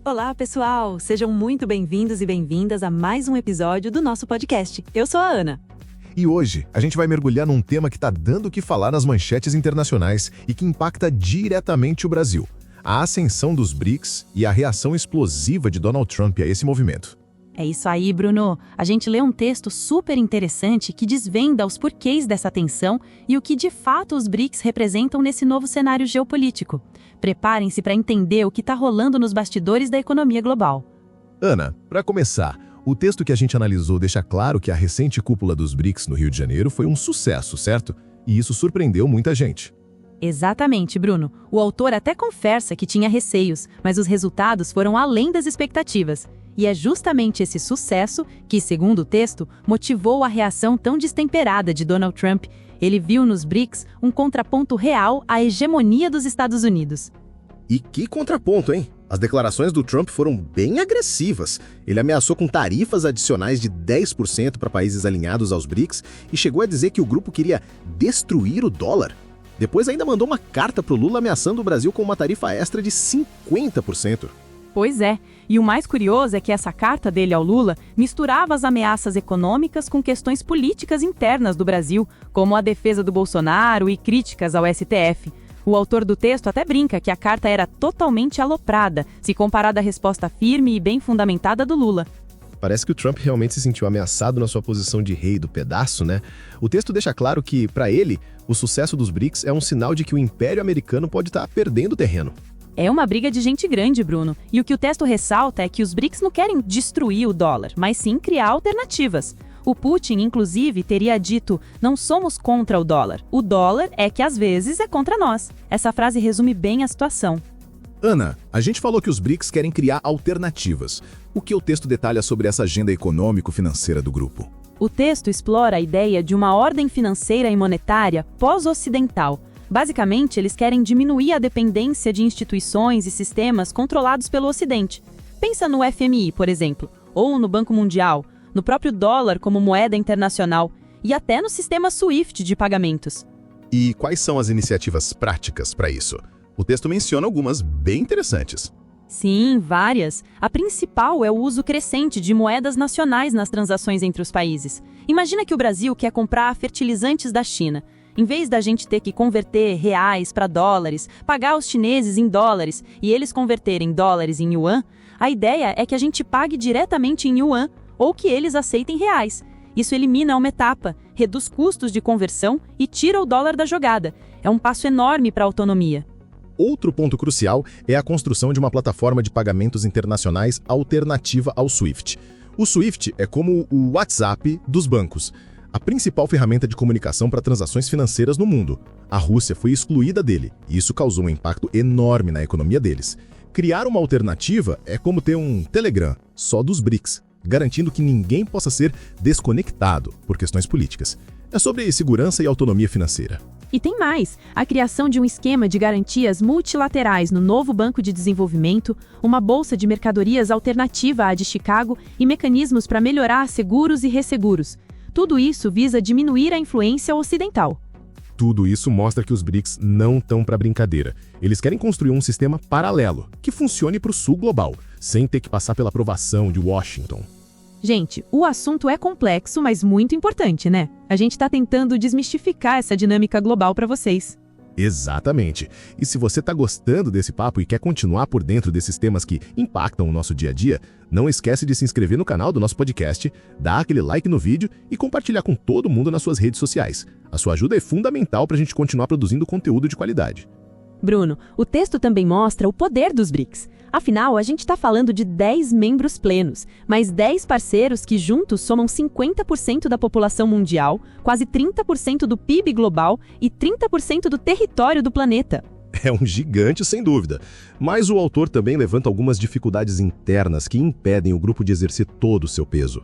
Olá, pessoal! Sejam muito bem-vindos e bem-vindas a mais um episódio do nosso podcast. Eu sou a Ana. E hoje, a gente vai mergulhar num tema que está dando o que falar nas manchetes internacionais e que impacta diretamente o Brasil: a ascensão dos BRICS e a reação explosiva de Donald Trump a esse movimento. É isso aí, Bruno. A gente lê um texto super interessante que desvenda os porquês dessa tensão e o que de fato os BRICS representam nesse novo cenário geopolítico. Preparem-se para entender o que está rolando nos bastidores da economia global. Ana, para começar, o texto que a gente analisou deixa claro que a recente cúpula dos BRICS no Rio de Janeiro foi um sucesso, certo? E isso surpreendeu muita gente. Exatamente, Bruno. O autor até confessa que tinha receios, mas os resultados foram além das expectativas. E é justamente esse sucesso que, segundo o texto, motivou a reação tão destemperada de Donald Trump. Ele viu nos BRICS um contraponto real à hegemonia dos Estados Unidos. E que contraponto, hein? As declarações do Trump foram bem agressivas. Ele ameaçou com tarifas adicionais de 10% para países alinhados aos BRICS e chegou a dizer que o grupo queria destruir o dólar. Depois ainda mandou uma carta para o Lula ameaçando o Brasil com uma tarifa extra de 50%. Pois é, e o mais curioso é que essa carta dele ao Lula misturava as ameaças econômicas com questões políticas internas do Brasil, como a defesa do Bolsonaro e críticas ao STF. O autor do texto até brinca que a carta era totalmente aloprada, se comparada à resposta firme e bem fundamentada do Lula. Parece que o Trump realmente se sentiu ameaçado na sua posição de rei do pedaço, né? O texto deixa claro que, para ele, o sucesso dos BRICS é um sinal de que o Império Americano pode estar perdendo terreno. É uma briga de gente grande, Bruno. E o que o texto ressalta é que os BRICS não querem destruir o dólar, mas sim criar alternativas. O Putin, inclusive, teria dito: não somos contra o dólar é que às vezes é contra nós. Essa frase resume bem a situação. Ana, a gente falou que os BRICS querem criar alternativas. O que o texto detalha sobre essa agenda econômico-financeira do grupo? O texto explora a ideia de uma ordem financeira e monetária pós-ocidental. Basicamente, eles querem diminuir a dependência de instituições e sistemas controlados pelo Ocidente. Pensa no FMI, por exemplo, ou no Banco Mundial, no próprio dólar como moeda internacional e até no sistema SWIFT de pagamentos. E quais são as iniciativas práticas para isso? O texto menciona algumas bem interessantes. Sim, várias. A principal é o uso crescente de moedas nacionais nas transações entre os países. Imagina que o Brasil quer comprar fertilizantes da China. Em vez da gente ter que converter reais para dólares, pagar os chineses em dólares e eles converterem dólares em yuan, a ideia é que a gente pague diretamente em yuan ou que eles aceitem reais. Isso elimina uma etapa, reduz custos de conversão e tira o dólar da jogada. É um passo enorme para a autonomia. Outro ponto crucial é a construção de uma plataforma de pagamentos internacionais alternativa ao SWIFT. O SWIFT é como o WhatsApp dos bancos, a principal ferramenta de comunicação para transações financeiras no mundo. A Rússia foi excluída dele, e isso causou um impacto enorme na economia deles. Criar uma alternativa é como ter um Telegram, só dos BRICS, garantindo que ninguém possa ser desconectado por questões políticas. É sobre segurança e autonomia financeira. E tem mais, a criação de um esquema de garantias multilaterais no novo Banco de Desenvolvimento, uma bolsa de mercadorias alternativa à de Chicago e mecanismos para melhorar seguros e resseguros. Tudo isso visa diminuir a influência ocidental. Tudo isso mostra que os BRICS não estão para brincadeira. Eles querem construir um sistema paralelo, que funcione para o sul global, sem ter que passar pela aprovação de Washington. Gente, o assunto é complexo, mas muito importante, né? A gente está tentando desmistificar essa dinâmica global para vocês. Exatamente. E se você está gostando desse papo e quer continuar por dentro desses temas que impactam o nosso dia a dia, não esquece de se inscrever no canal do nosso podcast, dar aquele like no vídeo e compartilhar com todo mundo nas suas redes sociais. A sua ajuda é fundamental para a gente continuar produzindo conteúdo de qualidade. Bruno, o texto também mostra o poder dos BRICS. Afinal, a gente está falando de 10 membros plenos, mas 10 parceiros que juntos somam 50% da população mundial, quase 30% do PIB global e 30% do território do planeta. É um gigante, sem dúvida. Mas o autor também levanta algumas dificuldades internas que impedem o grupo de exercer todo o seu peso.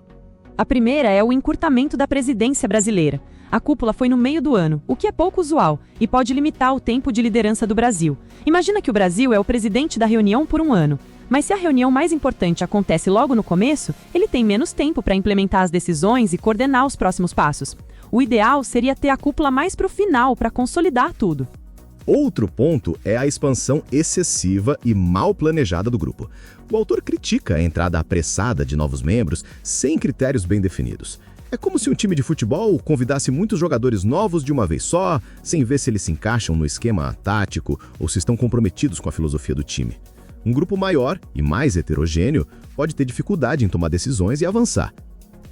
A primeira é o encurtamento da presidência brasileira. A cúpula foi no meio do ano, o que é pouco usual, e pode limitar o tempo de liderança do Brasil. Imagina que o Brasil é o presidente da reunião por um ano. Mas se a reunião mais importante acontece logo no começo, ele tem menos tempo para implementar as decisões e coordenar os próximos passos. O ideal seria ter a cúpula mais para o final, para consolidar tudo. Outro ponto é a expansão excessiva e mal planejada do grupo. O autor critica a entrada apressada de novos membros sem critérios bem definidos. É como se um time de futebol convidasse muitos jogadores novos de uma vez só, sem ver se eles se encaixam no esquema tático ou se estão comprometidos com a filosofia do time. Um grupo maior e mais heterogêneo pode ter dificuldade em tomar decisões e avançar.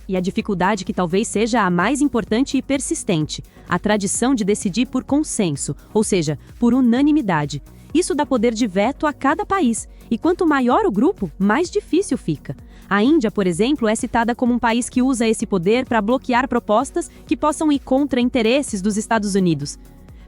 E a dificuldade que talvez seja a mais importante e persistente, a tradição de decidir por consenso, ou seja, por unanimidade. Isso dá poder de veto a cada país, e quanto maior o grupo, mais difícil fica. A Índia, por exemplo, é citada como um país que usa esse poder para bloquear propostas que possam ir contra interesses dos Estados Unidos.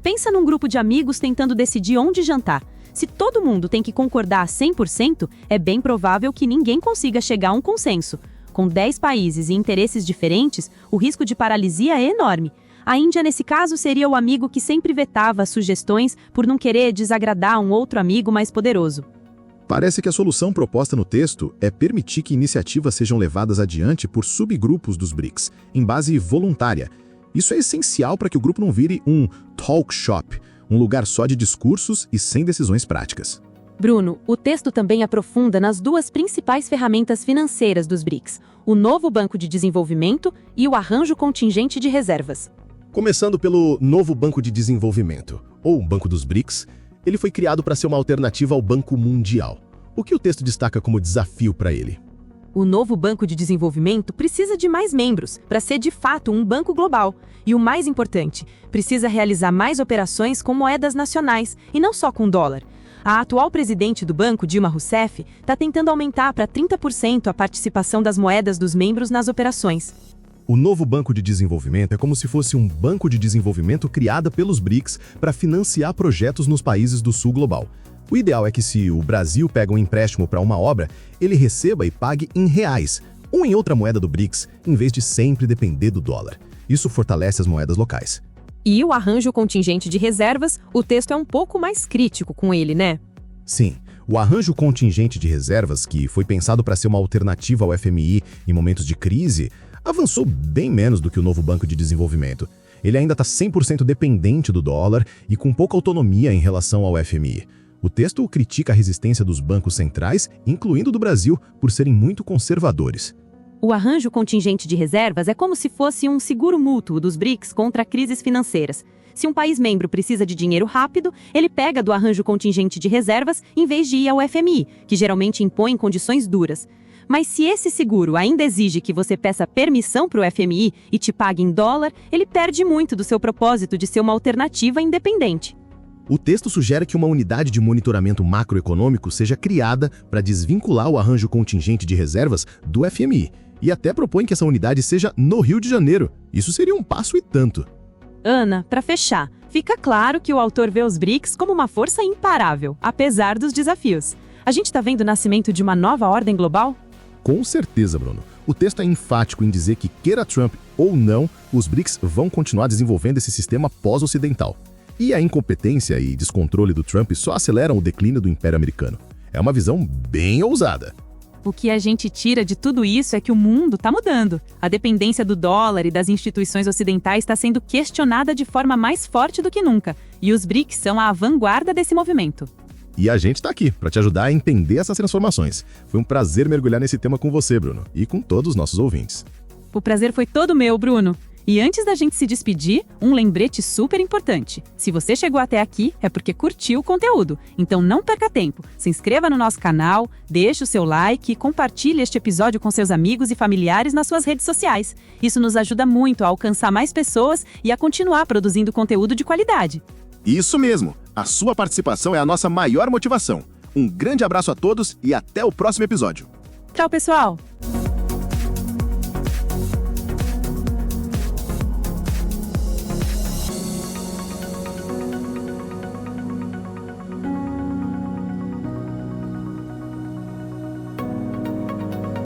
Pensa num grupo de amigos tentando decidir onde jantar. Se todo mundo tem que concordar 100%, é bem provável que ninguém consiga chegar a um consenso. Com 10 países e interesses diferentes, o risco de paralisia é enorme. A Índia, nesse caso, seria o amigo que sempre vetava as sugestões por não querer desagradar um outro amigo mais poderoso. Parece que a solução proposta no texto é permitir que iniciativas sejam levadas adiante por subgrupos dos BRICS, em base voluntária. Isso é essencial para que o grupo não vire um talk shop, um lugar só de discursos e sem decisões práticas. Bruno, o texto também aprofunda nas duas principais ferramentas financeiras dos BRICS, o novo Banco de Desenvolvimento e o Arranjo Contingente de Reservas. Começando pelo novo Banco de Desenvolvimento, ou Banco dos BRICS, ele foi criado para ser uma alternativa ao Banco Mundial. O que o texto destaca como desafio para ele? O novo Banco de Desenvolvimento precisa de mais membros para ser de fato um banco global. E o mais importante, precisa realizar mais operações com moedas nacionais e não só com dólar. A atual presidente do banco, Dilma Rousseff, está tentando aumentar para 30% a participação das moedas dos membros nas operações. O novo Banco de Desenvolvimento é como se fosse um banco de desenvolvimento criado pelos BRICS para financiar projetos nos países do sul global. O ideal é que se o Brasil pega um empréstimo para uma obra, ele receba e pague em reais, ou em outra moeda do BRICS, em vez de sempre depender do dólar. Isso fortalece as moedas locais. E o arranjo contingente de reservas, o texto é um pouco mais crítico com ele, né? Sim, o arranjo contingente de reservas, que foi pensado para ser uma alternativa ao FMI em momentos de crise, avançou bem menos do que o novo Banco de Desenvolvimento. Ele ainda está 100% dependente do dólar e com pouca autonomia em relação ao FMI. O texto critica a resistência dos bancos centrais, incluindo do Brasil, por serem muito conservadores. O arranjo contingente de reservas é como se fosse um seguro mútuo dos BRICS contra crises financeiras. Se um país membro precisa de dinheiro rápido, ele pega do arranjo contingente de reservas em vez de ir ao FMI, que geralmente impõe condições duras. Mas se esse seguro ainda exige que você peça permissão para o FMI e te pague em dólar, ele perde muito do seu propósito de ser uma alternativa independente. O texto sugere que uma unidade de monitoramento macroeconômico seja criada para desvincular o arranjo contingente de reservas do FMI, e até propõe que essa unidade seja no Rio de Janeiro. Isso seria um passo e tanto. Ana, para fechar, fica claro que o autor vê os BRICS como uma força imparável, apesar dos desafios. A gente está vendo o nascimento de uma nova ordem global? Com certeza, Bruno. O texto é enfático em dizer que, queira Trump ou não, os BRICS vão continuar desenvolvendo esse sistema pós-ocidental. E a incompetência e descontrole do Trump só aceleram o declínio do Império Americano. É uma visão bem ousada. O que a gente tira de tudo isso é que o mundo está mudando. A dependência do dólar e das instituições ocidentais está sendo questionada de forma mais forte do que nunca. E os BRICS são a vanguarda desse movimento. E a gente está aqui para te ajudar a entender essas transformações. Foi um prazer mergulhar nesse tema com você, Bruno, e com todos os nossos ouvintes. O prazer foi todo meu, Bruno. E antes da gente se despedir, um lembrete super importante. Se você chegou até aqui, é porque curtiu o conteúdo. Então não perca tempo. Se inscreva no nosso canal, deixe o seu like e compartilhe este episódio com seus amigos e familiares nas suas redes sociais. Isso nos ajuda muito a alcançar mais pessoas e a continuar produzindo conteúdo de qualidade. Isso mesmo! A sua participação é a nossa maior motivação. Um grande abraço a todos e até o próximo episódio. Tchau, pessoal!